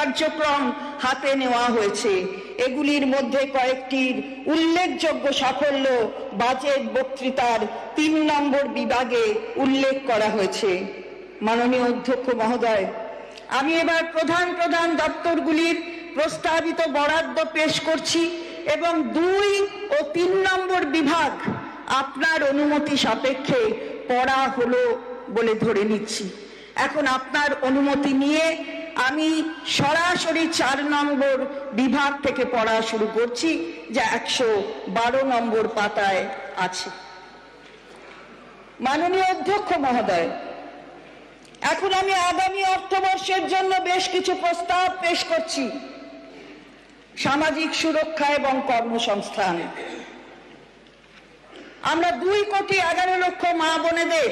কার্যক্রম হাতে নেওয়া হয়েছে। এগুলির মধ্যে কয়েকটির উল্লেখযোগ্য সাফল্য বাজেট বক্তৃতার 3 নম্বর বিভাগে উল্লেখ করা হয়েছে। মাননীয় অধ্যক্ষ মহোদয়, আমি এবার প্রধান প্রধান দপ্তরগুলির প্রস্তাবিত বরাদ্দ পেশ করছি এবং 2 ও 3 নম্বর বিভাগ আপনার অনুমতি সাপেক্ষে পড়া হলো বলে ধরে নিচ্ছি। এখন আপনার অনুমতি নিয়ে আমি সরাসরি 4 নম্বর বিভাগ থেকে পড়া শুরু করছি, যা 112 নম্বর পাতায় আছে। মাননীয় অধ্যক্ষ মহোদয়, এখন আমি আগামী অর্থবর্ষের জন্য বেশ কিছু প্রস্তাব পেশ করছি। সামাজিক সুরক্ষা এবং কর্মসংস্থান। আমরা 2,11,00,000 মা বোনেদের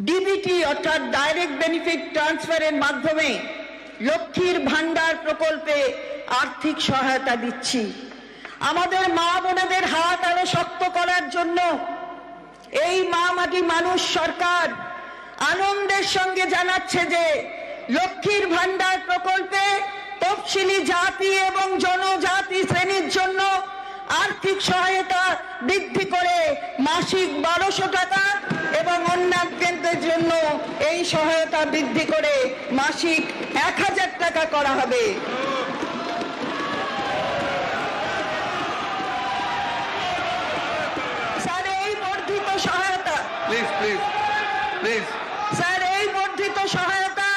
ডিবিটি অর্থাৎ ডাইরেক্ট বেনিফিট ট্রান্সফারের মাধ্যমে লক্ষ্মীর ভান্ডার প্রকল্পে আর্থিক সহায়তা দিচ্ছি। আমাদের মা বোনেদের হাত আরো শক্ত করার জন্য এই মা মাটি মানুষ সরকার আনন্দের সঙ্গে জানাচ্ছে যে লক্ষ্মীর ভান্ডার প্রকল্পে তফসিলি জাতি এবং জনজাতি শ্রেণীর জন্য আর্থিক সহায়তা বৃদ্ধি করে মাসিক 1200 টাকা এবং অন্যান্যদের জন্য এই সহায়তা বৃদ্ধি করে মাসিক 1000 টাকা করা হবে। স্যার, এই বর্ধিত সহায়তা স্যার এই বর্ধিত সহায়তা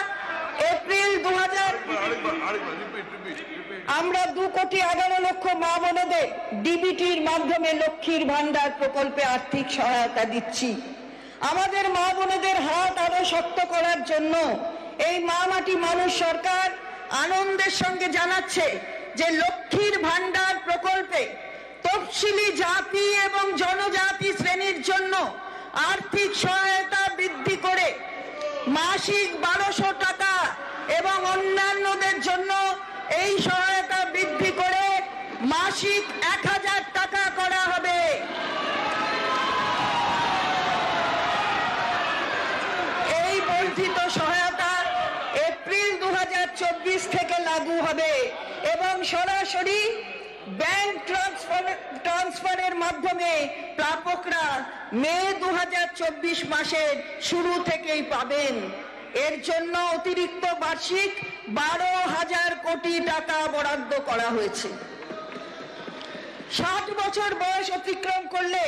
এপ্রিল 2000 আমরা 2,11,00,000 মা বোনেদের ডিবিটির মাধ্যমে লক্ষ্মীর ভান্ডার প্রকল্পে আর্থিক সহায়তা দিচ্ছি। আমাদের মা বোনেদের হাত আরো শক্ত করার জন্য এই মা মাটি মানুষ সরকার আনন্দের সঙ্গে জানাচ্ছে যে লক্ষ্মীর ভান্ডার প্রকল্পে তফসিলি জাতি এবং জনজাতি শ্রেণীর জন্য আর্থিক সহায়তা বৃদ্ধি করে মাসিক 1200 টাকা এবং অন্যান্যদের জন্য এই সহায়তা বৃদ্ধি করে মাসিক 1000 টাকা করা হবে। এই বর্ধিত সহায়তা এপ্রিল 2024 থেকে লাগু হবে এবং সরাসরি ব্যাংক ট্রান্সফারের মাধ্যমে প্রাপকরা মে 2024 মাসের শুরু থেকেই পাবেন। এর জন্য অতিরিক্ত বার্ষিক 12,000 কোটি টাকা বরাদ্দ করা হয়েছে। 60 বছর বয়স অতিক্রম করলে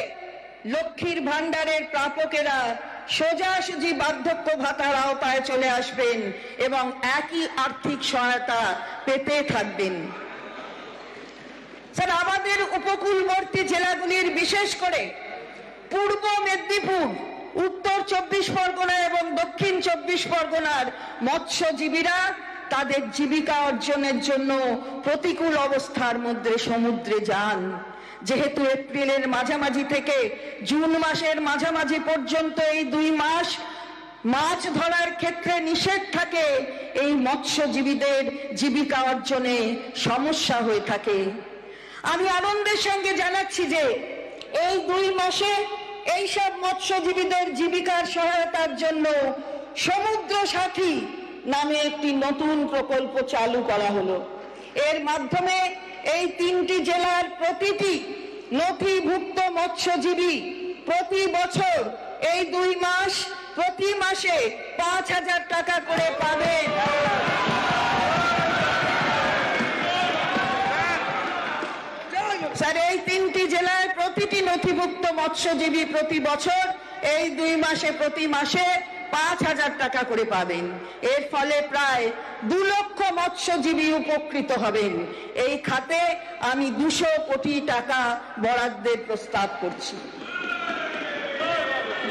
লক্ষ্মীর ভান্ডারের প্রাপকেরা সোজাসুজি বার্ধক্য ভাতার আওতায় চলে আসবেন এবং একই আর্থিক সহায়তা পেতে থাকবেন। স্যার, আমাদের উপকূলবর্তী জেলাগুলির বিশেষ করে পূর্ব মেদিনীপুর, উত্তর 24 পরগনা এবং দক্ষিণ 24 পরগনার মৎস্যজীবীরা তাদের জীবিকা অর্জনের জন্য প্রতিকূল অবস্থার মধ্যে সমুদ্রে যান। যেহেতু এপ্রিলের মাঝামাঝি থেকে জুন মাসের মাঝামাঝি পর্যন্ত এই 2 মাস মাছ ধরার ক্ষেত্রে নিষেধ থাকে, এই মৎস্যজীবীদের জীবিকা অর্জনে সমস্যা হয়ে থাকে। আমি আনন্দের সঙ্গে জানাচ্ছি যে এই 2 মাসে এইসব মৎস্যজীবীদের জীবিকার সহায়তার জন্য সমুদ্র সাথী নামে একটি নতুন প্রকল্প চালু করা হলো। এর মাধ্যমে এই 3টি জেলার প্রতিটি নথিভুক্ত মৎস্যজীবী প্রতি বছর এই 2 মাস প্রতি মাসে 5,000 টাকা করে পাবেন। স্যার, এই 3টি জেলায় প্রতিটি নথিভুক্ত মৎস্যজীবী প্রতি বছর এই 2 মাসে প্রতি মাসে 5,000 টাকা করে পাবেন। এর ফলে প্রায় 2 লক্ষ মৎস্যজীবী উপকৃত হবেন। এই খাতে আমি 200 কোটি টাকা বরাদ্দের প্রস্তাব করছি।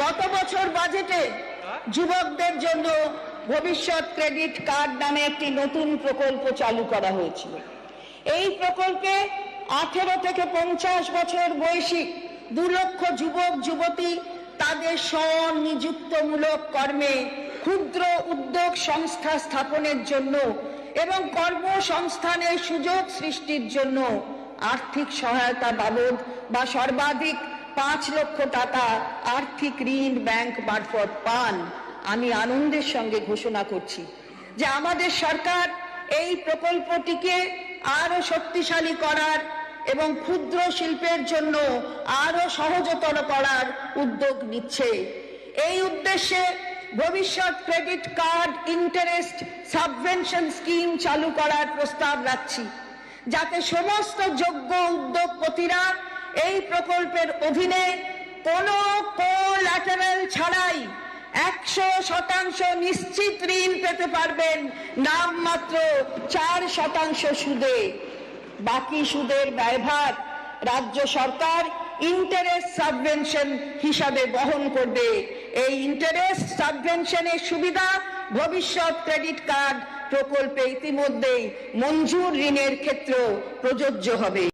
গত বছর বাজেটে যুবকদের জন্য ভবিষ্যৎ ক্রেডিট কার্ড নামে একটি নতুন প্রকল্প চালু করা হয়েছিল। এই প্রকল্পে 18 থেকে 50 বছর বয়সী 2 লক্ষ যুবক যুবতী তাদের স্বনিযুক্তমূলক কর্মে ক্ষুদ্র উদ্যোগ সংস্থা স্থাপনের জন্য এবং কর্মসংস্থানের সুযোগ সৃষ্টির জন্য আর্থিক সহায়তা বাবদ বা সর্বাধিক 5 লক্ষ টাকা আর্থিক ঋণ ব্যাংক মারফত পান। আমি আনন্দের সঙ্গে ঘোষণা করছি যে আমাদের সরকার এই প্রকল্পটিকে আরো শক্তিশালী করার এবং ক্ষুদ্র শিল্পের জন্য আরো সহজতর করার উদ্যোগ নিচ্ছে। এই উদ্দেশ্যে ভবিষ্যৎ credit card interest subvention scheme চালু করার প্রস্তাব রাখছি, যাতে সমস্ত যোগ্য উদ্যোগপতিরা এই প্রকল্পের অধীনে কোনো কোল্যাটারাল ছাড়াই 100% নিশ্চিত ঋণ পেতে পারবেন, নামমাত্র 4% সুদে। বাকি সুদের ব্যয়ভার রাজ্য সরকার ইন্টারেস্ট সাবভেনশন হিসাবে বহন করবে। এই ইন্টারেস্ট সাবভেনশনের সুবিধা ভবিষ্যৎ ক্রেডিট কার্ড প্রকল্পে ইতিমধ্যেই মঞ্জুর ঋণের ক্ষেত্রেও প্রযোজ্য হবে।